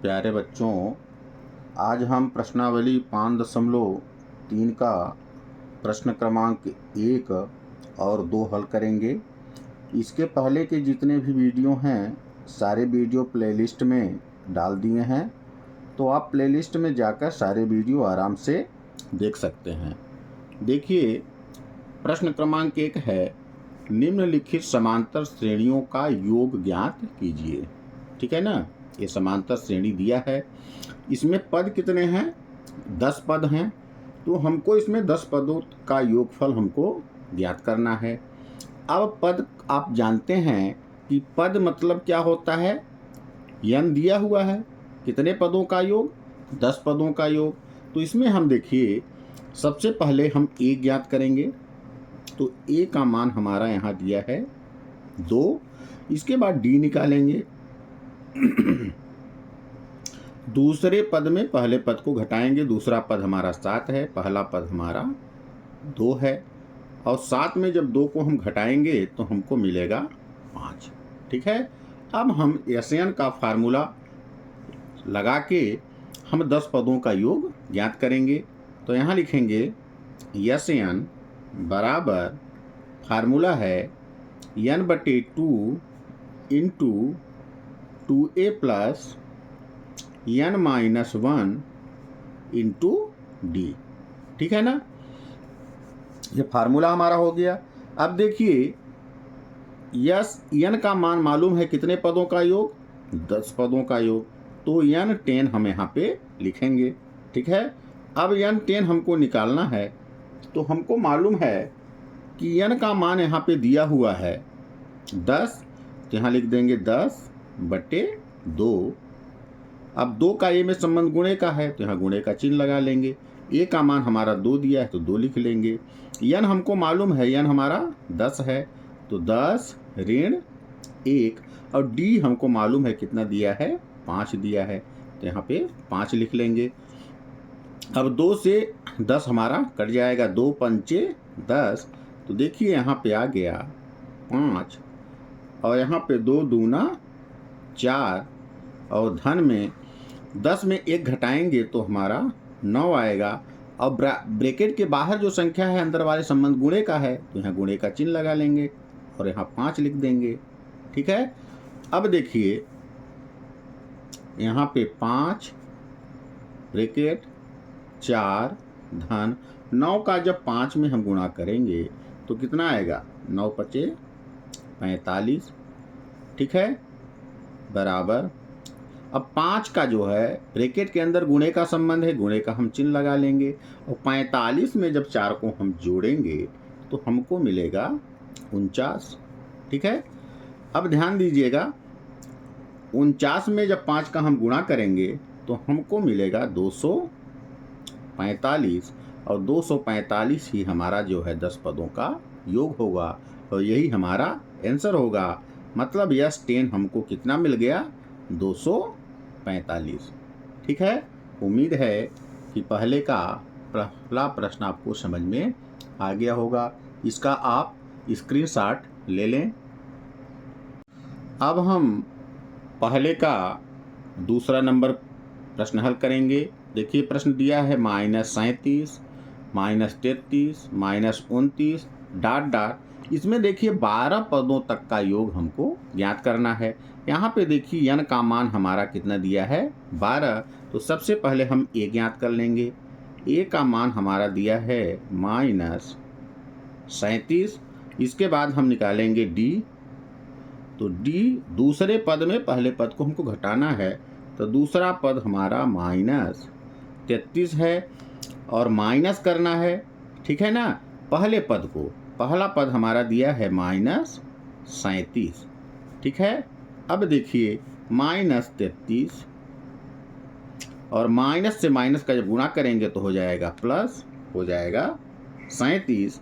प्यारे बच्चों, आज हम प्रश्नावली 5.3 का प्रश्न क्रमांक 1 और 2 हल करेंगे। इसके पहले के जितने भी वीडियो हैं सारे वीडियो प्लेलिस्ट में डाल दिए हैं, तो आप प्लेलिस्ट में जाकर सारे वीडियो आराम से देख सकते हैं। देखिए, प्रश्न क्रमांक 1 है, निम्नलिखित समांतर श्रेणियों का योग ज्ञात कीजिए। ठीक है ना, ये समांतर श्रेणी दिया है। इसमें पद कितने हैं? 10 पद हैं। तो हमको इसमें 10 पदों का योगफल हमको ज्ञात करना है। अब पद आप जानते हैं कि पद मतलब क्या होता है। n दिया हुआ है, कितने पदों का योग? 10 पदों का योग। तो इसमें हम देखिए, सबसे पहले हम a ज्ञात करेंगे। तो a का मान हमारा यहाँ दिया है 2। इसके बाद d निकालेंगे। दूसरे पद में पहले पद को घटाएंगे। दूसरा पद हमारा 7 है, पहला पद हमारा 2 है, और 7 में जब 2 को हम घटाएंगे तो हमको मिलेगा 5। ठीक है। अब हम SN का फार्मूला लगा के हम 10 पदों का योग ज्ञात करेंगे। तो यहाँ लिखेंगे SN बराबर, फार्मूला है n/2 into 2a plus n-1 into D. ठीक है ना, ये फार्मूला हमारा हो गया। अब देखिए, n का मान मालूम है, कितने पदों का योग? 10 पदों का योग। तो n10 हम यहाँ पे लिखेंगे। ठीक है। अब n10 हमको निकालना है, तो हमको मालूम है कि n का मान यहाँ पे दिया हुआ है 10। तो यहाँ लिख देंगे 10/2। अब 2 का a में संबंध गुणे का है, तो यहाँ गुणे का चिन्ह लगा लेंगे। a का मान हमारा 2 दिया है, तो 2 लिख लेंगे। n हमको मालूम है, n हमारा 10 है, तो 10 ऋण 1। और d हमको मालूम है कितना दिया है, 5 दिया है, तो यहाँ पे 5 लिख लेंगे। अब 2 से 10 हमारा कट जाएगा, 2 पंचे 10। तो देखिए यहाँ पे आ गया 5, और यहाँ पे 2 दूना 4, और धन में 10 में 1 घटाएंगे तो हमारा 9 आएगा। और ब्रैकेट के बाहर जो संख्या है, अंदर वाले संबंध गुणे का है, तो यहाँ गुणे का चिन्ह लगा लेंगे और यहाँ 5 लिख देंगे। ठीक है। अब देखिए, यहाँ पे 5 ब्रैकेट 4 धन 9 का जब 5 में हम गुणा करेंगे तो कितना आएगा? 9 पचे 45। ठीक है, बराबर। अब 5 का जो है ब्रैकेट के अंदर गुणे का संबंध है, गुणे का हम चिन्ह लगा लेंगे, और 45 में जब 4 को हम जोड़ेंगे तो हमको मिलेगा 49। ठीक है। अब ध्यान दीजिएगा, 49 में जब 5 का हम गुणा करेंगे तो हमको मिलेगा 245, और 245 ही हमारा जो है 10 पदों का योग होगा, और यही हमारा आंसर होगा। मतलब S10 हमको कितना मिल गया? 245। ठीक है। उम्मीद है कि पहले का पहला प्रश्न आपको समझ में आ गया होगा। इसका आप स्क्रीनशॉट ले लें। अब हम पहले का दूसरा नंबर प्रश्न हल करेंगे। देखिए, प्रश्न दिया है -37, -33, -29 ... इसमें देखिए 12 पदों तक का योग हमको ज्ञात करना है। यहाँ पे देखिए n का मान हमारा कितना दिया है? 12। तो सबसे पहले हम a ज्ञात कर लेंगे। a का मान हमारा दिया है -37। इसके बाद हम निकालेंगे d। तो d दूसरे पद में पहले पद को हमको घटाना है, तो दूसरा पद हमारा -33 है, और माइनस करना है। ठीक है ना, पहले पद को। पहला पद हमारा दिया है -37। ठीक है। अब देखिए, -33 और माइनस से माइनस का जब गुणा करेंगे तो हो जाएगा प्लस, हो जाएगा 37।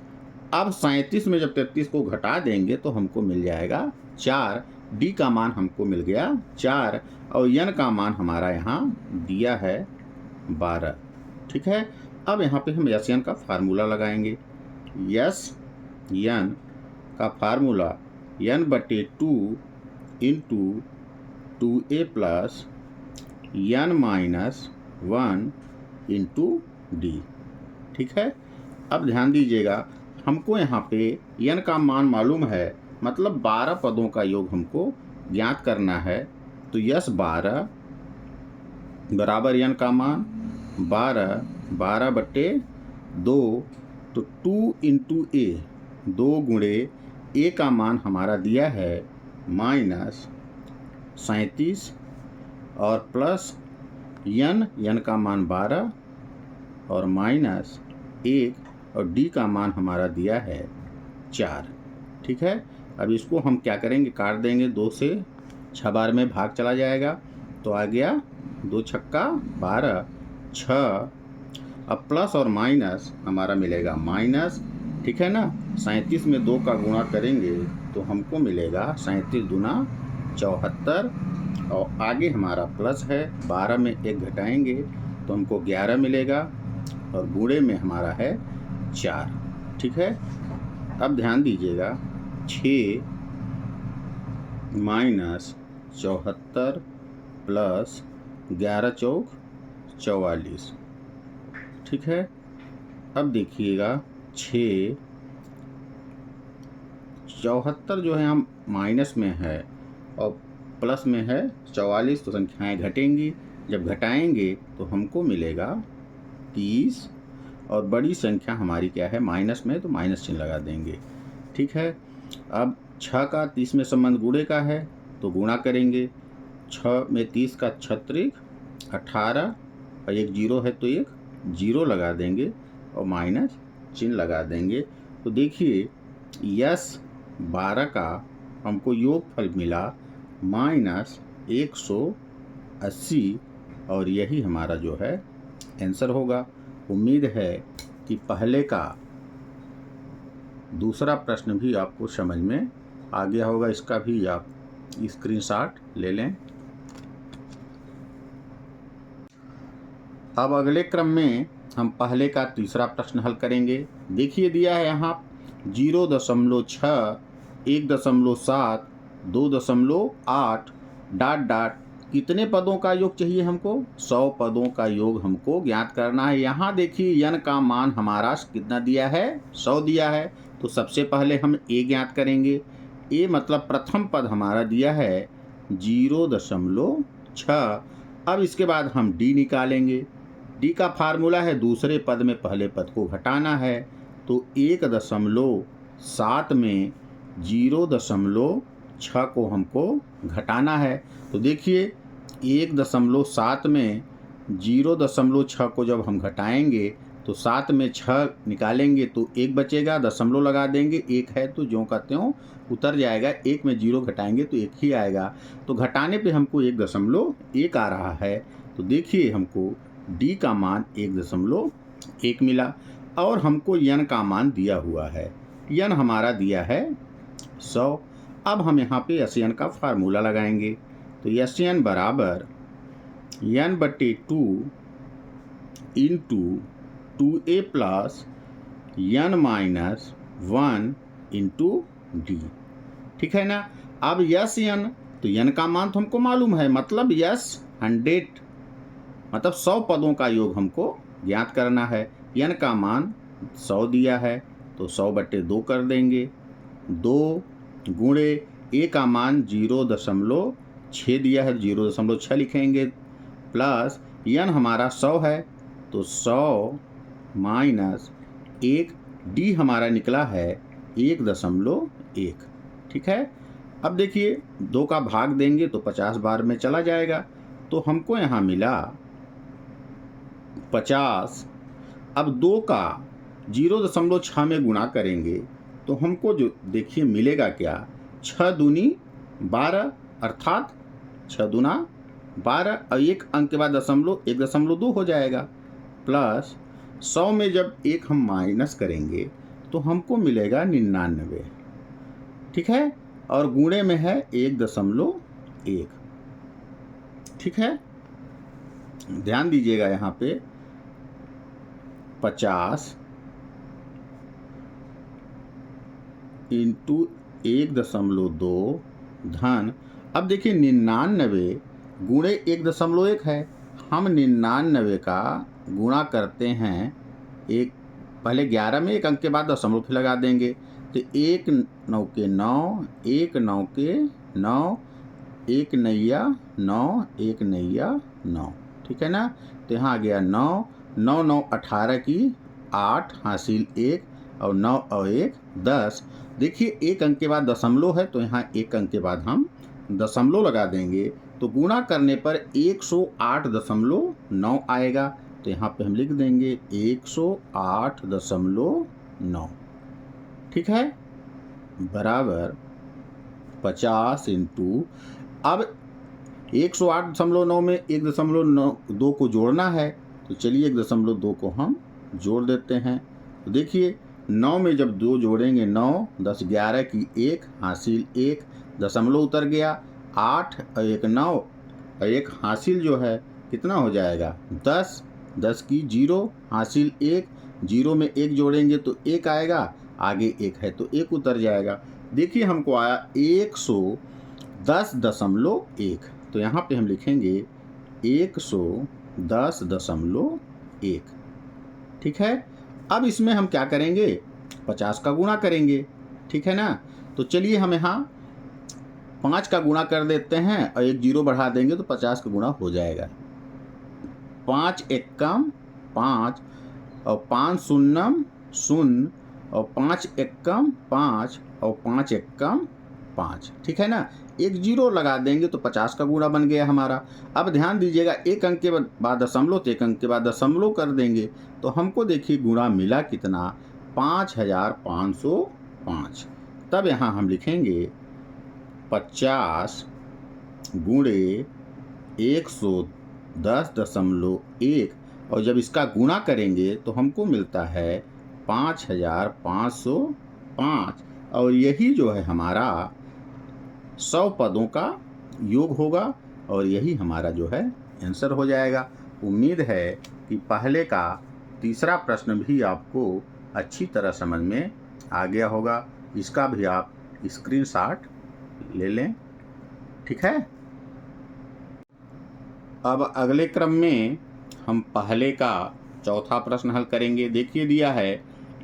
अब 37 में जब 33 को घटा देंगे तो हमको मिल जाएगा 4। डी का मान हमको मिल गया 4, और n का मान हमारा यहाँ दिया है 12। ठीक है। अब यहाँ पे हम SN का फार्मूला लगाएंगे। SN का formula n/2 into 2a plus n minus 1 into D. ठीक है, अब ध्यान दीजिएगा, हमको यहाँ पे n का मान मालूम है, मतलब 12 पदों का योग हमको ज्ञात करना है। तो यस 12 बराबर n का मान 12 बट्टे 2, तो 2 इंटू ए, 2 गुणे ए का मान हमारा दिया है -37 और प्लस n का मान 12 और -1 और डी का मान हमारा दिया है 4। ठीक है, अब इसको हम क्या करेंगे, काट देंगे, 2 से 6 बार में भाग चला जाएगा, तो आ गया 2 छक्का 12, 6। अब प्लस और माइनस हमारा मिलेगा माइनस, ठीक है ना। 37 में 2 का गुणा करेंगे तो हमको मिलेगा 37 दूना 74, और आगे हमारा प्लस है, 12 में 1 घटाएंगे तो हमको 11 मिलेगा, और गुणे में हमारा है 4। ठीक है, अब ध्यान दीजिएगा, 6 माइनस 74 प्लस 11 चौक 44। ठीक है, अब देखिएगा 6 74 जो है हम माइनस में है और प्लस में है 44, तो संख्याएं घटेंगी, जब घटाएंगे तो हमको मिलेगा 30, और बड़ी संख्या हमारी क्या है, माइनस में, तो माइनस चिन्ह लगा देंगे। ठीक है, अब 6 का 30 में संबंध गुणे का है तो गुणा करेंगे, 6 में 30 का 36 18, और एक जीरो है तो एक जीरो लगा देंगे और माइनस चिन्ह लगा देंगे। तो देखिए यस 12 का हमको योगफल मिला -180, और यही हमारा जो है आंसर होगा। उम्मीद है कि पहले का दूसरा प्रश्न भी आपको समझ में आ गया होगा, इसका भी आप स्क्रीनशॉट ले लें। अब अगले क्रम में हम पहले का तीसरा प्रश्न हल करेंगे। देखिए दिया है यहाँ 0.6, 1.7, 2.8 ... कितने पदों का योग चाहिए हमको, 100 पदों का योग हमको ज्ञात करना है। यहाँ देखिए n का मान हमारा कितना दिया है, 100 दिया है, तो सबसे पहले हम a ज्ञात करेंगे। a मतलब प्रथम पद हमारा दिया है 0.6। अब इसके बाद हम d निकालेंगे। d का फार्मूला है दूसरे पद में पहले पद को घटाना है, तो 1.7 में 0.6 को हमको घटाना है। तो देखिए 1.7 में 0.6 को जब हम घटाएंगे तो 7 में 6 निकालेंगे तो 1 बचेगा, दशमलव लगा देंगे, 1 है तो ज्यों का त्यों उतर जाएगा, 1 में 0 घटाएंगे तो 1 ही आएगा। तो घटाने पे हमको 1.1 आ रहा है। तो देखिए हमको d का मान 1.1 मिला, और हमको n का मान दिया हुआ है, n हमारा दिया है 100। अब हम यहाँ पे SN का फार्मूला लगाएंगे, तो SN बराबर n/2 into 2a plus n-1 into D. ठीक है ना। अब SN, तो n का मान तो हमको मालूम है, मतलब 100 मतलब 100 पदों का योग हमको ज्ञात करना है। n का मान 100 दिया है तो 100/2 कर देंगे, 2 गुणे a का मान 0.6 दिया है, 0.6 लिखेंगे, प्लस n हमारा 100 है तो 100 माइनस 1, d हमारा निकला है 1.1। ठीक है, अब देखिए 2 का भाग देंगे तो 50 बार में चला जाएगा, तो हमको यहाँ मिला 50। अब 2 का 0.6 में गुणा करेंगे तो हमको जो देखिए मिलेगा क्या, 6 दूनी 12, अर्थात 6 दूना 12, और 1 अंक के बाद दशमलव 1.2 हो जाएगा, प्लस 100 में जब 1 हम माइनस करेंगे तो हमको मिलेगा 99। ठीक है, और गुणे में है 1.1। ठीक है, ध्यान दीजिएगा यहाँ पे 50 इंटू 1.2 धन, अब देखिए 99 गुणे 1.1 है। हम 99 का गुणा करते हैं एक, पहले 11 में एक अंक के बाद दशमलव फिर लगा देंगे, तो 1 9 के 9, 1 9 के 9, 1 नैया 9, 1 नैया 9, ठीक है ना। तो यहाँ आ गया 9, 9 9 18 की 8 हासिल 1 और 9 और 1 10। देखिए एक अंक के बाद दशमलव है तो यहाँ एक अंक के बाद हम दशमलव लगा देंगे, तो गुणा करने पर 108.9 आएगा। तो यहाँ पे हम लिख देंगे 108.9, ठीक है, बराबर 50 इंटू, अब 108.9 में 1.2 को जोड़ना है, तो चलिए 1.2 को हम जोड़ देते हैं। तो देखिए 9 में जब 2 जोड़ेंगे 9, 10 11 की 1 हासिल 1, दशमलव उतर गया, 8 और 1 9 और 1 हासिल जो है कितना हो जाएगा 10, 10 की 0 हासिल 1, 0 में 1 जोड़ेंगे तो 1 आएगा, आगे 1 है तो 1 उतर जाएगा। देखिए हमको आया 110.1, तो यहाँ पे हम लिखेंगे 110.1, ठीक है। अब इसमें हम क्या करेंगे, 50 का गुणा करेंगे, ठीक है ना। तो चलिए हम यहाँ 5 का गुणा कर देते हैं और एक 0 बढ़ा देंगे तो 50 का गुणा हो जाएगा। 5 एकम 5 और 5 शून्यम 0 और 5 एकम 5 और 5 एकम 5, ठीक है ना। एक 0 लगा देंगे तो 50 का गुणा बन गया हमारा। अब ध्यान दीजिएगा एक अंक के बाद दशमलव, तो एक अंक के बाद दशमलव कर देंगे, तो हमको देखिए गुणा मिला कितना, 5505। तब यहाँ हम लिखेंगे 50 गुणे 110.1, और जब इसका गुणा करेंगे तो हमको मिलता है 5505, और यही जो है हमारा 100 पदों का योग होगा और यही हमारा जो है आंसर हो जाएगा। उम्मीद है कि पहले का तीसरा प्रश्न भी आपको अच्छी तरह समझ में आ गया होगा। इसका भी आप स्क्रीनशॉट ले लें, ठीक है। अब अगले क्रम में हम पहले का चौथा प्रश्न हल करेंगे। देखिए दिया है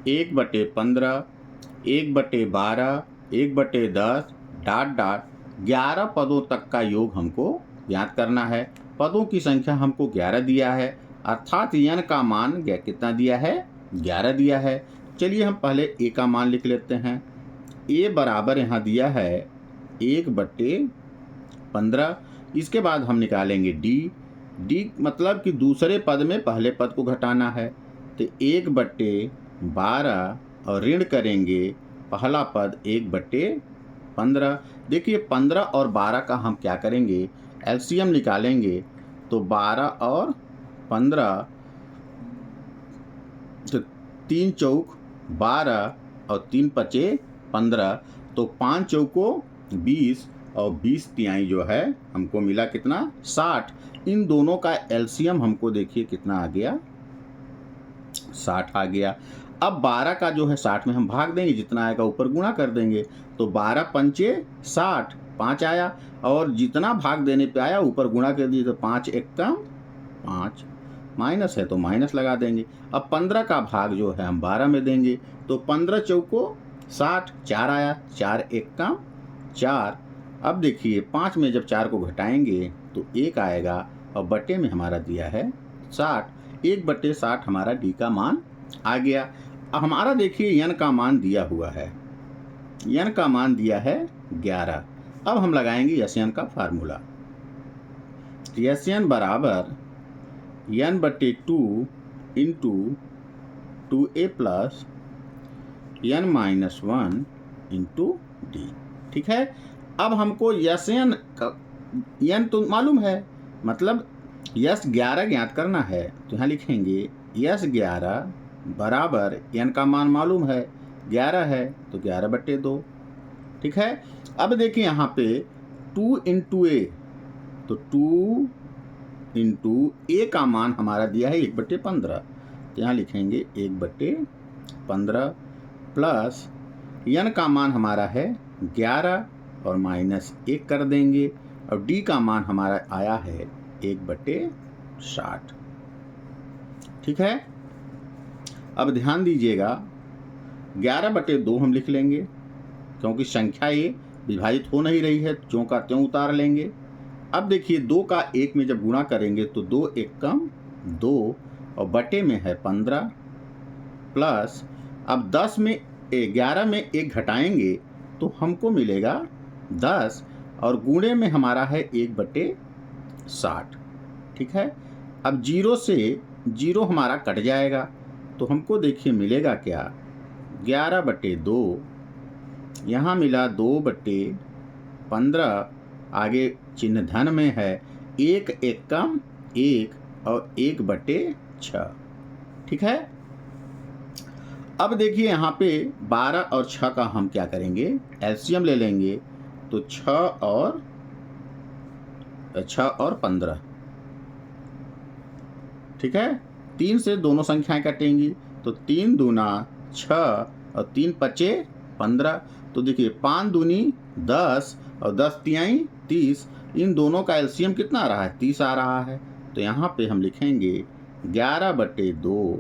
1/15, 1/12, 1/10 ... 11 पदों तक का योग हमको ज्ञात करना है। पदों की संख्या हमको 11 दिया है, अर्थात n का मान कितना दिया है, 11 दिया है। चलिए हम पहले a का मान लिख लेते हैं। a बराबर यहाँ दिया है 1/15। इसके बाद हम निकालेंगे d मतलब कि दूसरे पद में पहले पद को घटाना है, तो 1/12 और ऋण करेंगे पहला पद 1/15। देखिए 15 और 12 का हम क्या करेंगे, एलसीएम निकालेंगे, तो 12 और 15, तो 3 चौक 12 और 3 पचे 15, तो 5 चौको 20 और 20 तिहाई जो है हमको मिला कितना, 60। इन दोनों का एलसीएम हमको देखिए कितना आ गया, 60 आ गया। अब 12 का जो है 60 में हम भाग देंगे, जितना आएगा ऊपर गुणा कर देंगे, तो 12 पंचे 60, 5 आया, और जितना भाग देने पे आया ऊपर गुणा कर दिए, तो 5 एकम 5, माइनस है तो माइनस लगा देंगे। अब 15 का भाग जो है हम 12 में देंगे, तो 15 चौको 60, 4 आया, 4 एकम 4। अब देखिए 5 में जब 4 को घटाएंगे तो 1 आएगा, और बटे में हमारा दिया है 60, 1/60 हमारा डी का मान आ गया। अब हमारा देखिए n का मान दिया हुआ है, n का मान दिया है 11। अब हम लगाएंगे SN का फार्मूला। SN बराबर n/2 into 2a plus n-1 into D, ठीक है। अब हमको SN का n तो मालूम है, मतलब S 11 ज्ञात करना है, तो यहाँ लिखेंगे S 11 बराबर n का मान मालूम है 11 है, तो 11/2, ठीक है। अब देखिए यहाँ पे 2 इंटू a, तो 2 इंटू a का मान हमारा दिया है 1/15, तो यहाँ लिखेंगे 1/15 प्लस n का मान हमारा है 11 और -1 कर देंगे, और डी का मान हमारा आया है 1/60। ठीक है। अब ध्यान दीजिएगा 11/2 हम लिख लेंगे, क्योंकि संख्या ये विभाजित हो नहीं रही है, ज्यों का त्यों उतार लेंगे। अब देखिए 2 का 1 में जब गुणा करेंगे तो 2 1 कम 2 और बटे में है 15 प्लस, अब 10 में 11 में 1 घटाएंगे तो हमको मिलेगा 10 और गुणे में हमारा है 1/60। ठीक है। अब 0 से 0 हमारा कट जाएगा तो हमको देखिए मिलेगा क्या, 11/2, यहाँ मिला 2/15, आगे चिन्ह धन में है, 1 1 कम 1 और 1/6। ठीक है। अब देखिए यहाँ पे 12 और 6 का हम क्या करेंगे, एलसीएम ले लेंगे तो 6 और 15। ठीक है। 3 से दोनों संख्याएं कटेंगी तो 3 दूना 6 और 3 पचे 15। तो देखिए 5 दूनी 10 और 10 तिहाई 30, इन दोनों का एलसीएम कितना आ रहा है, 30 आ रहा है। तो यहाँ पे हम लिखेंगे 11/2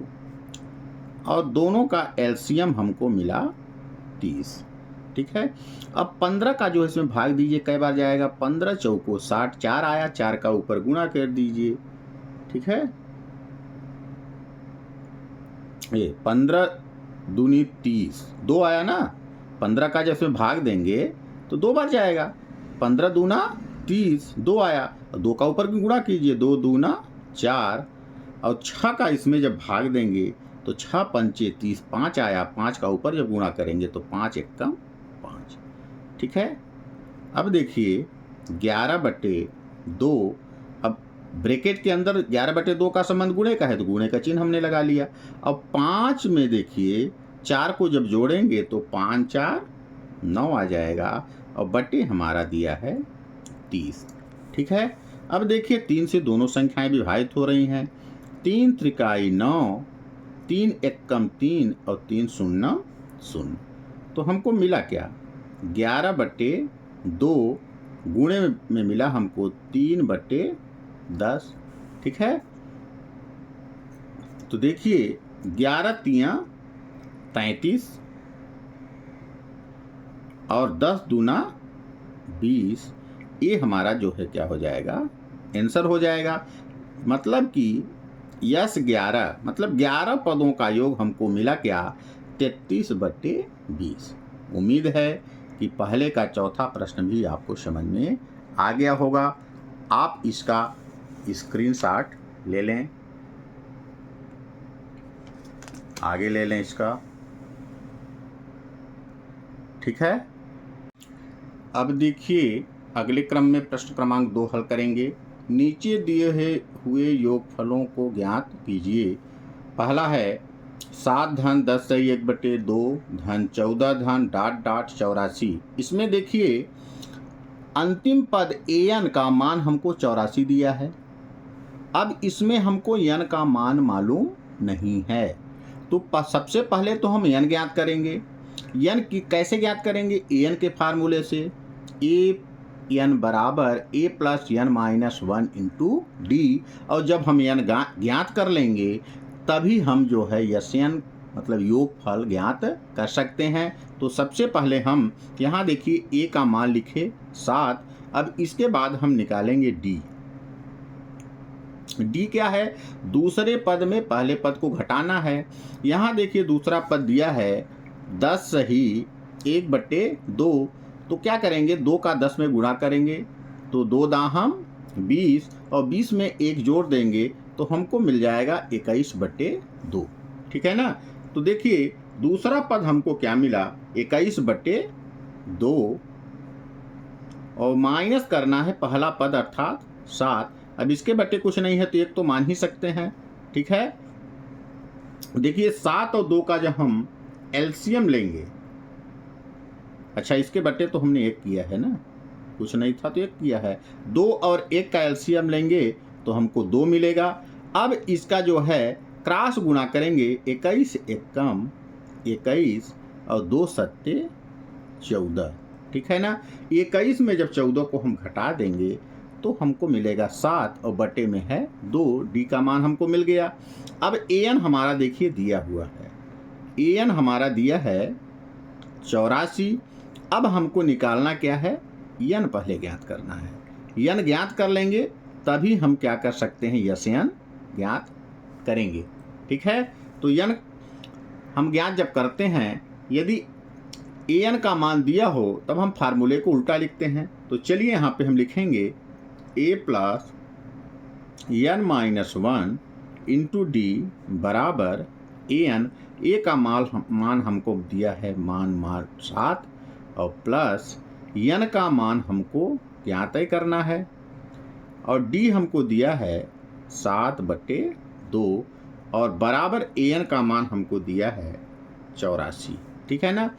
और दोनों का एलसीएम हमको मिला 30। ठीक है। अब 15 का जो इसमें भाग दीजिए, कई बार जाएगा, 15 चौको 60, 4 आया, 4 का ऊपर गुणा कर दीजिए। ठीक है। ये 15 दूनी 30, 2 आया ना, 15 का जब इसमें भाग देंगे तो 2 बार जाएगा, 15 दूना 30, 2 आया, 2 का ऊपर गुणा कीजिए, 2 दूना 4 और 6 का इसमें जब भाग देंगे तो 6 पंचे 30, 5 आया, 5 का ऊपर जब गुणा करेंगे तो 5 1 कम 5। ठीक है। अब देखिए 11/2, अब ब्रैकेट के अंदर 11/2 का संबंध गुणे का है तो गुणे का चिन्ह हमने लगा लिया। अब 5 में देखिए 4 को जब जोड़ेंगे तो 5 4 9 आ जाएगा और बटे हमारा दिया है 30। ठीक है। अब देखिए 3 से दोनों संख्याएं विभाजित हो रही हैं, 3 त्रिकाई 9, 3 1 कम 3 और 3 0 0। तो हमको मिला क्या, 11/2 गुणे में मिला हमको 3/10। ठीक है। तो देखिए 11 तियां 33 और 10 दूना 20, ये हमारा जो है क्या हो जाएगा, आंसर हो जाएगा। मतलब कि यस 11 मतलब 11 पदों का योग हमको मिला क्या, 33/20। उम्मीद है कि पहले का चौथा प्रश्न भी आपको समझ में आ गया होगा। आप इसका स्क्रीनशॉट ले लें, आगे ले लें इसका। ठीक है। अब देखिए अगले क्रम में प्रश्न क्रमांक 2 हल करेंगे। नीचे दिए हुए योगफलों को ज्ञात कीजिए। पहला है 7 धन 10 सही 1/2 धन 14 धन ... 84। इसमें देखिए अंतिम पद an का मान हमको 84 दिया है। अब इसमें हमको n का मान मालूम नहीं है, तो सबसे पहले तो हम n ज्ञात करेंगे। n की कैसे ज्ञात करेंगे, an के फार्मूले से, an बराबर a plus n minus 1 into D, और जब हम n ज्ञात कर लेंगे तभी हम जो है यन मतलब योगफल ज्ञात कर सकते हैं। तो सबसे पहले हम यहाँ देखिए a का मान लिखे 7, अब इसके बाद हम निकालेंगे d क्या है, दूसरे पद में पहले पद को घटाना है। यहाँ देखिए दूसरा पद दिया है 10 सही 1/2, तो क्या करेंगे, 2 का 10 में गुणा करेंगे तो 2 दाहम 20 और 20 में 1 जोड़ देंगे तो हमको मिल जाएगा 21/2। ठीक है ना। तो देखिए दूसरा पद हमको क्या मिला, 21/2 और माइनस करना है पहला पद अर्थात 7। अब इसके बटे कुछ नहीं है तो 1 तो मान ही सकते हैं। ठीक है। देखिए 7 और 2 का जब हम एलसीएम लेंगे, अच्छा इसके बटे तो हमने 1 किया है ना, कुछ नहीं था तो 1 किया है, 2 और 1 का एलसीएम लेंगे तो हमको 2 मिलेगा। अब इसका जो है क्रॉस गुणा करेंगे, 21 1 कम 21 और 2 सत्ते 14। ठीक है ना। 21 में जब 14 को हम घटा देंगे तो हमको मिलेगा 7 और बटे में है 2, डी का मान हमको मिल गया। अब an हमारा देखिए दिया हुआ है, an हमारा दिया है 84। अब हमको निकालना क्या है, n पहले ज्ञात करना है। n ज्ञात कर लेंगे तभी हम क्या कर सकते हैं, यस n ज्ञात करेंगे। ठीक है, तो n हम ज्ञात जब करते हैं, यदि an का मान दिया हो तब हम फार्मूले को उल्टा लिखते हैं। तो चलिए यहाँ पे हम लिखेंगे a plus n minus 1 into D बराबर an। a का मान हमको दिया है मान 7 और प्लस n का मान हमको ज्ञात करना है और d हमको दिया है 7/2 और बराबर an का मान हमको दिया है 84। ठीक है ना।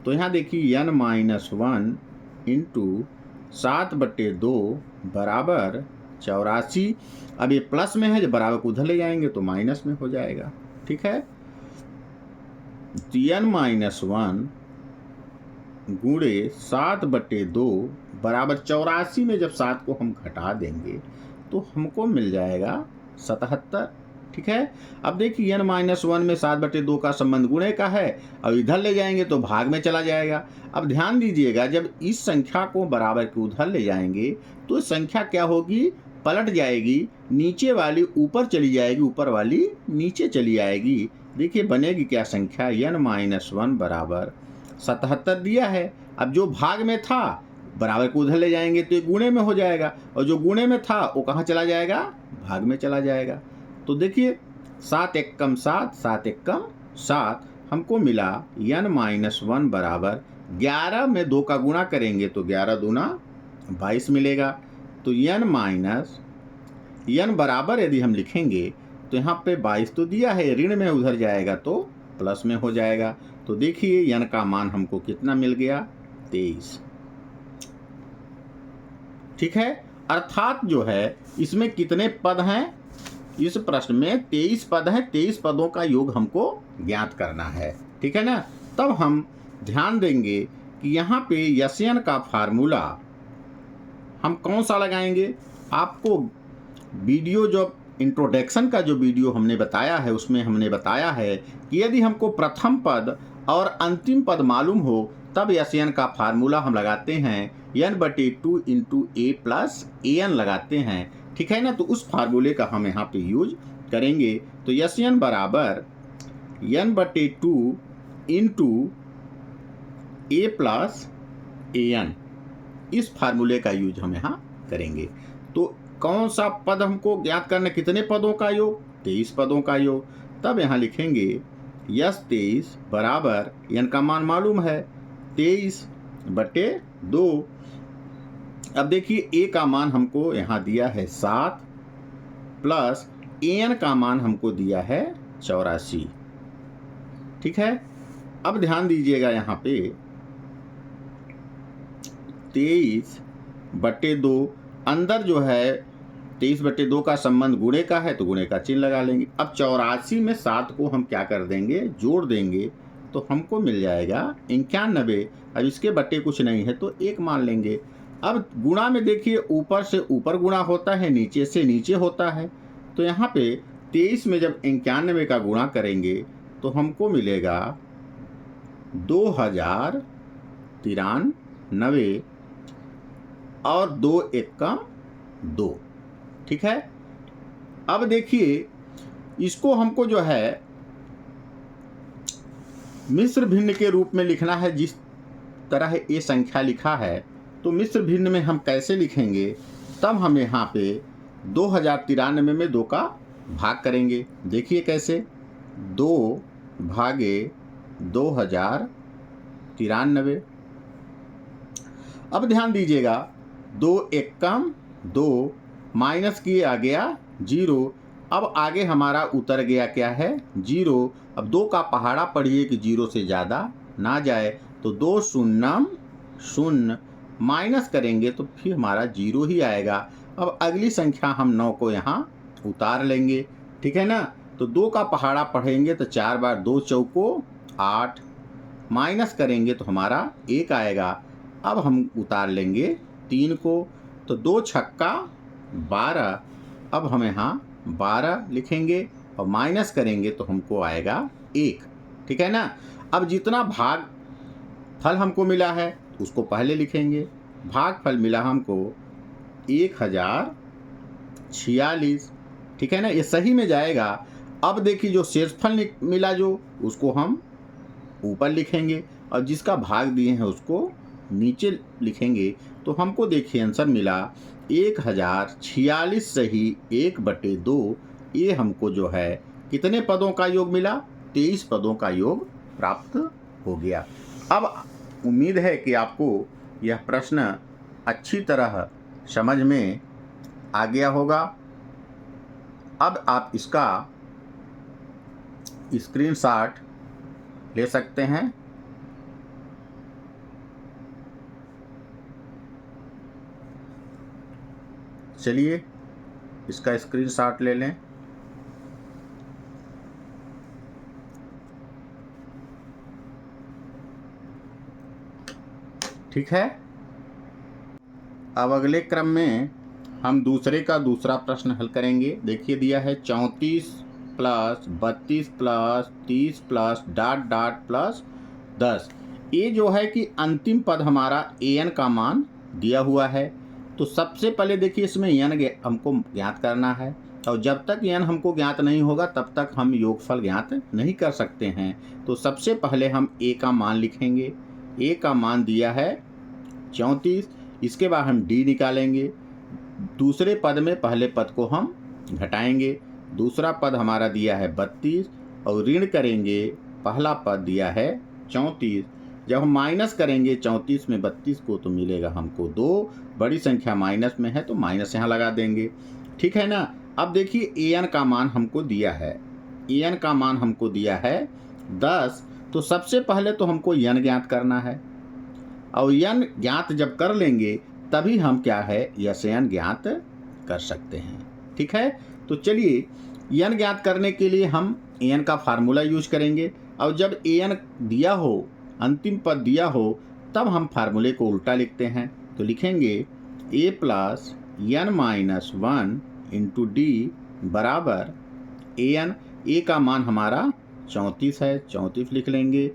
तो यहाँ देखिए n माइनस 1 इंटू 7/2 बराबर 84। अब ये प्लस में है, जब बराबर को उधर ले जाएंगे तो माइनस में हो जाएगा। ठीक है, n माइनस 1 गुणे 7/2 बराबर 84 में जब 7 को हम घटा देंगे तो हमको मिल जाएगा 77। ठीक है, अब देखिए n माइनस 1 में 7/2 का संबंध गुणे का है, अब इधर ले जाएंगे तो भाग में चला जाएगा। अब ध्यान दीजिएगा, जब इस संख्या को बराबर के उधर ले जाएंगे तो संख्या क्या होगी, पलट जाएगी, नीचे वाली ऊपर चली जाएगी, ऊपर वाली नीचे चली आएगी। देखिए बनेगी क्या संख्या, n माइनस 1 बराबर 77 दिया है। अब जो भाग में था बराबर को उधर ले जाएंगे तो ये गुणे में हो जाएगा, और जो गुणे में था वो कहाँ चला जाएगा, भाग में चला जाएगा। तो देखिए 7 एकम 7, 7 एकम 7 हमको मिला n माइनस 1 बराबर 11 में 2 का गुणा करेंगे तो 11 दूना 22 मिलेगा। तो n बराबर यदि हम लिखेंगे तो यहाँ पे 22 तो दिया है, ऋण में उधर जाएगा तो प्लस में हो जाएगा। तो देखिए n का मान हमको कितना मिल गया, 23। ठीक है, अर्थात जो है इसमें कितने पद हैं, इस प्रश्न में 23 पद हैं, 23 पदों का योग हमको ज्ञात करना है। ठीक है ना। तब हम ध्यान देंगे कि यहाँ पे यस-एन का फार्मूला हम कौन सा लगाएंगे। आपको वीडियो जो इंट्रोडक्शन का जो वीडियो हमने बताया है उसमें हमने बताया है कि यदि हमको प्रथम पद और अंतिम पद मालूम हो तब यस-एन का फार्मूला हम लगाते हैं n/2 into a plus an लगाते हैं। ठीक है ना, तो उस फार्मूले का हम यहाँ पे यूज करेंगे। तो यस-एन बराबर n/2 into a plus an, इस फार्मूले का यूज हम यहाँ करेंगे। तो कौन सा पद हमको ज्ञात करना, कितने पदों का योग, 23 पदों का योग। तब यहाँ लिखेंगे यस 23 बराबर n का मान मालूम है 23/2। अब देखिए a का मान हमको यहाँ दिया है 7 प्लस an का मान हमको दिया है 84। ठीक है, अब ध्यान दीजिएगा यहाँ पे 23/2 अंदर जो है 23/2 का संबंध गुणे का है तो गुणे का चिन्ह लगा लेंगे। अब 84 में 7 को हम क्या कर देंगे, जोड़ देंगे तो हमको मिल जाएगा 91। अब इसके बट्टे कुछ नहीं है तो 1 मान लेंगे। अब गुणा में देखिए ऊपर से ऊपर गुणा होता है, नीचे से नीचे होता है। तो यहाँ पे 23 में जब 91 का गुणा करेंगे तो हमको मिलेगा 2093 और 2 एकम 2। ठीक है, अब देखिए इसको हमको जो है मिश्र भिन्न के रूप में लिखना है। जिस तरह ये संख्या लिखा है तो मिश्र भिन्न में हम कैसे लिखेंगे, तब हम यहाँ पे 2093 में 2 का भाग करेंगे। देखिए कैसे, 2 भागे 2093। अब ध्यान दीजिएगा 2 एकम 2 माइनस किए आ गया 0। अब आगे हमारा उतर गया क्या है, 0। अब 2 का पहाड़ा पढ़िए कि 0 से ज़्यादा ना जाए। तो 2 शून्यम 0 माइनस करेंगे तो फिर हमारा 0 ही आएगा। अब अगली संख्या हम 9 को यहाँ उतार लेंगे। ठीक है ना, तो 2 का पहाड़ा पढ़ेंगे तो 4 बार 2 चौको 8 माइनस करेंगे तो हमारा 1 आएगा। अब हम उतार लेंगे 3 को, तो 2 छक्का 12। अब हम यहाँ 12 लिखेंगे और माइनस करेंगे तो हमको आएगा 1, ठीक है ना। अब जितना भाग फल हमको मिला है उसको पहले लिखेंगे। भाग फल मिला हमको 1046, ठीक है ना, ये सही में जाएगा। अब देखिए जो शेषफल मिला जो उसको हम ऊपर लिखेंगे और जिसका भाग दिए हैं उसको नीचे लिखेंगे। तो हमको देखिए आंसर मिला 1046 सही 1/2। ये हमको जो है कितने पदों का योग मिला? 23 पदों का योग प्राप्त हो गया। अब उम्मीद है कि आपको यह प्रश्न अच्छी तरह समझ में आ गया होगा। अब आप इसका स्क्रीनशॉट ले सकते हैं। चलिए इसका स्क्रीनशॉट ले लें। ठीक है, अब अगले क्रम में हम दूसरे का दूसरा प्रश्न हल करेंगे। देखिए दिया है 34 plus 32 plus 30 plus dot dot plus 10। ये जो है कि अंतिम पद हमारा an का मान दिया हुआ है। तो सबसे पहले देखिए इसमें n हमको ज्ञात करना है और जब तक n हमको ज्ञात नहीं होगा तब तक हम योगफल ज्ञात नहीं कर सकते हैं। तो सबसे पहले हम a का मान लिखेंगे। a का मान दिया है 34। इसके बाद हम d निकालेंगे। दूसरे पद में पहले पद को हम घटाएंगे। दूसरा पद हमारा दिया है 32 और ऋण करेंगे। पहला पद दिया है 34। जब हम माइनस करेंगे 34 में 32 को तो मिलेगा हमको 2। बड़ी संख्या माइनस में है तो माइनस यहाँ लगा देंगे, ठीक है ना। अब देखिए an का मान हमको दिया है, an का मान हमको दिया है 10। तो सबसे पहले तो हमको n ज्ञात करना है और n ज्ञात जब कर लेंगे तभी हम क्या है n ज्ञात कर सकते हैं, ठीक है। तो चलिए n ज्ञात करने के लिए हम an का फार्मूला यूज करेंगे और जब an दिया हो, अंतिम पद दिया हो, तब हम फार्मूले को उल्टा लिखते हैं। तो लिखेंगे a plus n minus 1 into D बराबर an। a का मान हमारा 34 है, 34 लिख लेंगे।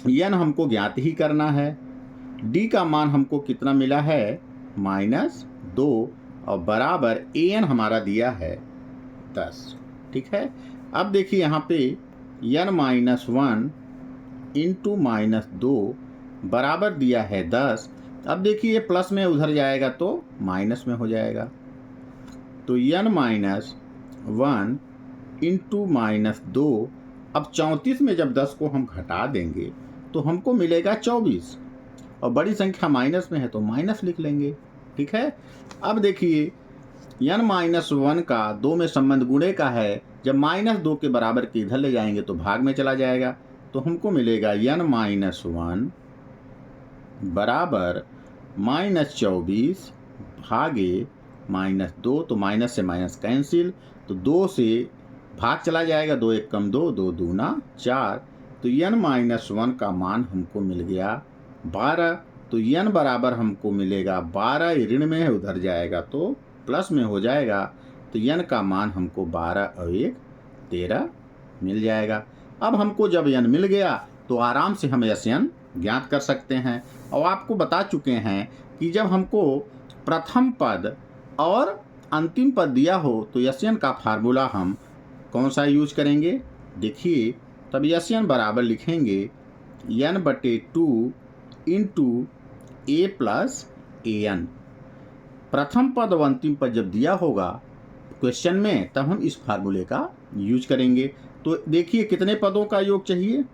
n हमको ज्ञात ही करना है। d का मान हमको कितना मिला है? -2 और बराबर an हमारा दिया है 10, ठीक है। अब देखिए यहाँ पे n माइनस 1 इंटू -2 बराबर दिया है 10। अब देखिए ये प्लस में उधर जाएगा तो माइनस में हो जाएगा। तो n माइनस 1 इंटू -2। अब 34 में जब 10 को हम घटा देंगे तो हमको मिलेगा 24 और बड़ी संख्या माइनस में है तो माइनस लिख लेंगे, ठीक है। अब देखिए n माइनस 1 का 2 में संबंध गुणे का है। जब -2 के बराबर के इधर ले जाएंगे तो भाग में चला जाएगा। तो हमको मिलेगा n माइनस 1 बराबर -24 भागे -2। तो माइनस से माइनस कैंसिल, तो 2 से भाग चला जाएगा, 2 1 कम 2, 2 दूना 4। तो n माइनस 1 का मान हमको मिल गया 12। तो n बराबर हमको मिलेगा 12। ऋण में है उधर जाएगा तो प्लस में हो जाएगा। तो n का मान हमको 12 और 1 13 मिल जाएगा। अब हमको जब n मिल गया तो आराम से हम n ज्ञात कर सकते हैं। और आपको बता चुके हैं कि जब हमको प्रथम पद और अंतिम पद दिया हो तो n का फार्मूला हम कौन सा यूज करेंगे? देखिए तब n बराबर लिखेंगे n/2 into a plus an। प्रथम पद और अंतिम पद जब दिया होगा क्वेश्चन में तब हम इस फार्मूले का यूज करेंगे। तो देखिए कितने पदों का योग चाहिए?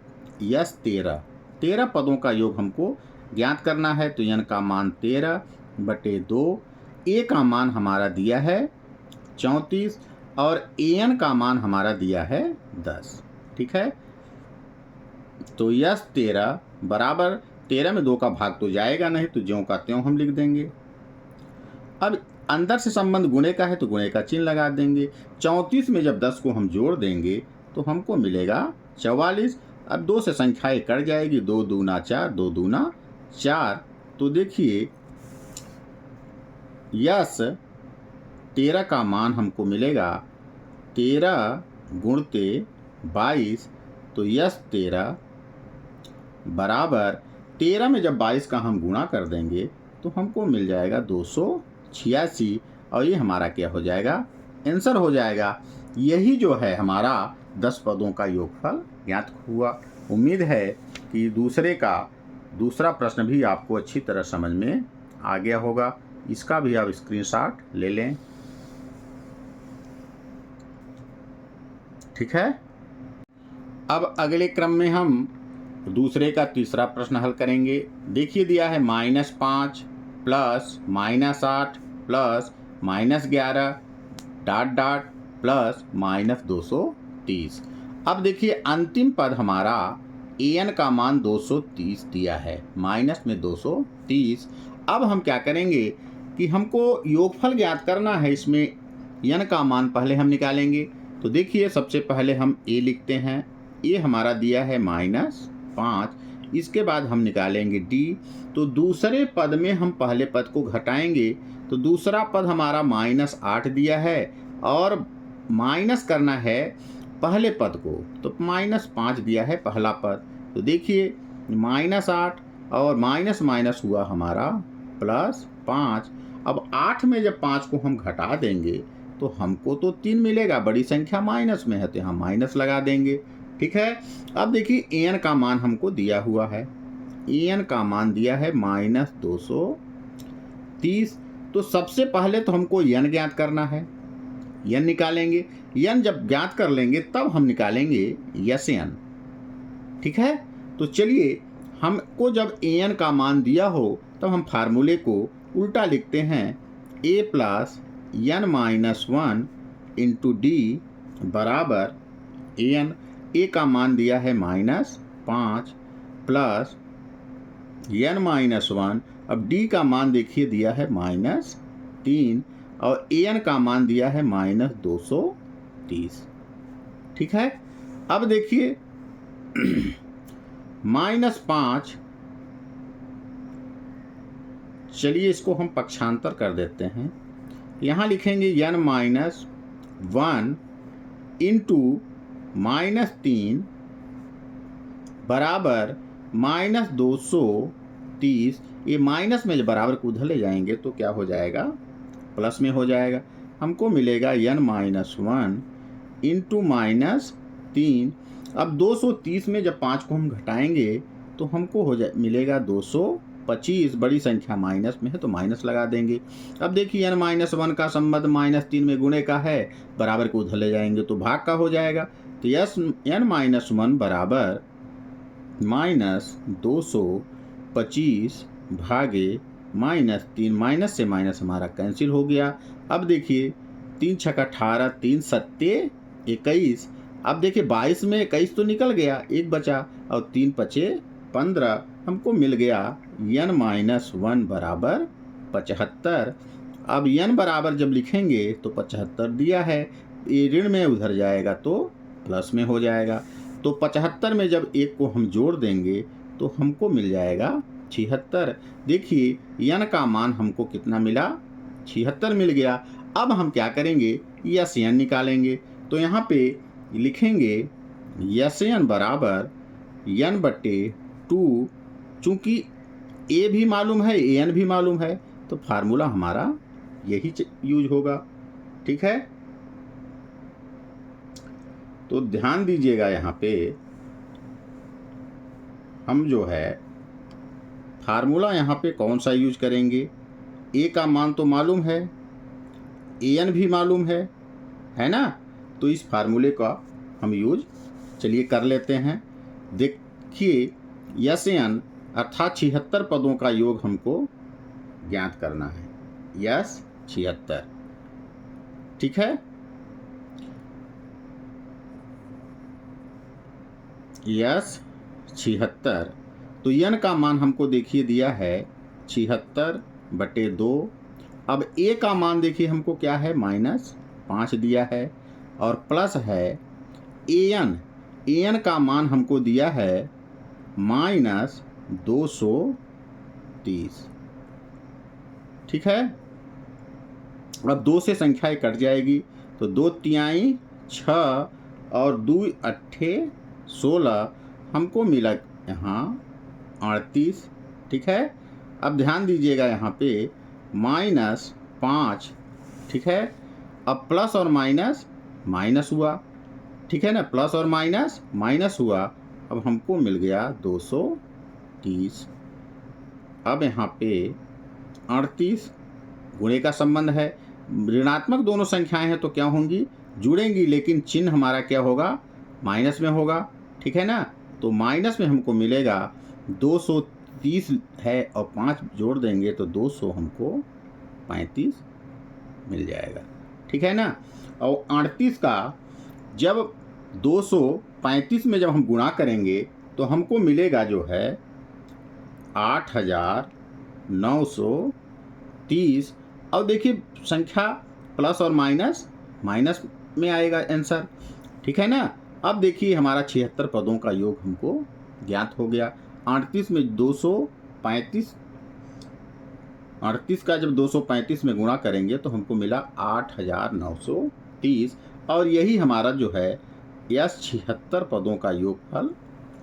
यस 13 पदों का योग हमको ज्ञात करना है। तो n का मान 13/2। a का मान हमारा दिया है 34 और an का मान हमारा दिया है 10, ठीक है। तो यस 13 बराबर 13 में 2 का भाग तो जाएगा नहीं, तो ज्यों का त्यों हम लिख देंगे। अब अंदर से संबंध गुणे का है तो गुणे का चिन्ह लगा देंगे। 34 में जब 10 को हम जोड़ देंगे तो हमको मिलेगा 44। अब 2 से संख्याएं कट जाएगी, 2 दूना 4, 2 दूना 4, तो देखिए यस 13 का मान हमको मिलेगा 13 गुणते 22, तो यस 13 बराबर 13 में जब 22 का हम गुणा कर देंगे तो हमको मिल जाएगा 286, और ये हमारा क्या हो जाएगा, आंसर हो जाएगा। यही जो है हमारा 10 पदों का योगफल ज्ञात हुआ। उम्मीद है कि दूसरा प्रश्न भी आपको अच्छी तरह समझ में आ गया होगा। इसका भी आप स्क्रीनशॉट ले लें, ठीक है। अब अगले क्रम में हम दूसरे का तीसरा प्रश्न हल करेंगे। देखिए दिया है -5 plus -8 plus -11 dot dot plus -230। अब देखिए अंतिम पद हमारा an का मान 230 दिया है, माइनस में 230। अब हम क्या करेंगे कि हमको योगफल ज्ञात करना है। इसमें n का मान पहले हम निकालेंगे। तो देखिए सबसे पहले हम a लिखते हैं। a हमारा दिया है -5, इसके बाद हम निकालेंगे d। तो दूसरे पद में हम पहले पद को घटाएंगे, तो दूसरा पद हमारा -8 दिया है और माइनस करना है पहले पद को, तो -5 दिया है पहला पद। तो देखिए -8 और माइनस माइनस हुआ हमारा +5। अब 8 में जब 5 को हम घटा देंगे तो हमको तो 3 मिलेगा, बड़ी संख्या माइनस में है तो हम माइनस लगा देंगे, ठीक है। अब देखिए an का मान हमको दिया हुआ है, an का मान दिया है -230। तो सबसे पहले तो हमको n ज्ञात करना है, n निकालेंगे। n जब ज्ञात कर लेंगे तब हम निकालेंगे n, ठीक है। तो चलिए हमको जब an का मान दिया हो तब हम फार्मूले को उल्टा लिखते हैं, a + n-1 इंटू d बराबर an। a का मान दिया है -5 प्लस n-1, अब d का मान देखिए दिया है -3 और an का मान दिया है -230, ठीक है। अब देखिए -5, चलिए इसको हम पक्षांतर कर देते हैं। यहाँ लिखेंगे n-1 इंटू -3 बराबर -230। ये माइनस में जब बराबर को उधर ले जाएंगे तो क्या हो जाएगा, प्लस में हो जाएगा। हमको मिलेगा n-1 इंटू -3। अब 230 में जब 5 को हम घटाएंगे तो हमको मिलेगा 225, बड़ी संख्या माइनस में है तो माइनस लगा देंगे। अब देखिए n-1 का संबंध -3 में गुणे का है, बराबर को उधर ले जाएंगे तो भाग का हो जाएगा। तो n-1 बराबर -225 भागे -3, माइनस से माइनस हमारा कैंसिल हो गया। अब देखिए 3 × 18, 3 × 21। अब देखिए 22 में 21 तो निकल गया, 1 बचा और 3 × 15, हमको मिल गया n-1 बराबर 75। अब n बराबर जब लिखेंगे तो 75 दिया है, ये ऋण में उधर जाएगा तो प्लस में हो जाएगा। तो 75 में जब 1 को हम जोड़ देंगे तो हमको मिल जाएगा 76। देखिए n का मान हमको कितना मिला, 76 मिल गया। अब हम क्या करेंगे, n निकालेंगे। तो यहाँ पे लिखेंगे n बराबर n/2। चूँकि a भी मालूम है an भी मालूम है तो फार्मूला हमारा यही यूज होगा, ठीक है। तो ध्यान दीजिएगा, यहाँ पे हम जो है फार्मूला यहाँ पे कौन सा यूज करेंगे। a का मान तो मालूम है, an भी मालूम है ना। तो इस फार्मूले का हम यूज चलिए कर लेते हैं। देखिए n अर्थात 76 पदों का योग हमको ज्ञात करना है, 76, ठीक है। यस 76। तो n का मान हमको देखिए दिया है 76/2। अब a का मान देखिए हमको क्या है, -5 दिया है और प्लस है an का मान हमको दिया है -230। 30। ठीक है। अब 2 से संख्याएं कट जाएगी तो 2 तिहाई 6 और 2 अट्ठे 16, हमको मिला यहाँ 38। ठीक है। अब ध्यान दीजिएगा यहाँ पे -5। ठीक है। अब प्लस और माइनस माइनस हुआ। ठीक है ना, प्लस और माइनस माइनस हुआ। अब हमको मिल गया 230। अब यहाँ पे 38 गुणे का संबंध है। ऋणात्मक दोनों संख्याएं हैं तो क्या होंगी, जुड़ेंगी, लेकिन चिन्ह हमारा क्या होगा, माइनस में होगा। ठीक है ना, तो माइनस में हमको मिलेगा 230 है और 5 जोड़ देंगे तो 200 हमको 35 मिल जाएगा। ठीक है ना। और 38 का जब 235 में जब हम गुणा करेंगे तो हमको मिलेगा जो है 8930। अब देखिए संख्या प्लस और माइनस माइनस में आएगा आंसर। ठीक है ना। अब देखिए हमारा 76 पदों का योग हमको ज्ञात हो गया। 38 में 235, 38 का जब 235 में गुणा करेंगे तो हमको मिला 8930 और यही हमारा जो है यह 76 पदों का योगफल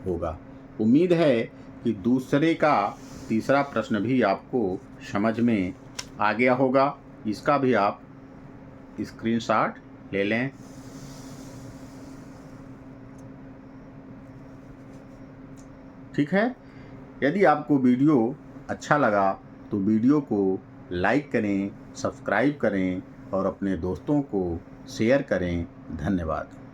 होगा। उम्मीद है कि दूसरे का तीसरा प्रश्न भी आपको समझ में आ गया होगा। इसका भी आप स्क्रीनशॉट ले लें। ठीक है। यदि आपको वीडियो अच्छा लगा तो वीडियो को लाइक करें, सब्सक्राइब करें और अपने दोस्तों को शेयर करें। धन्यवाद।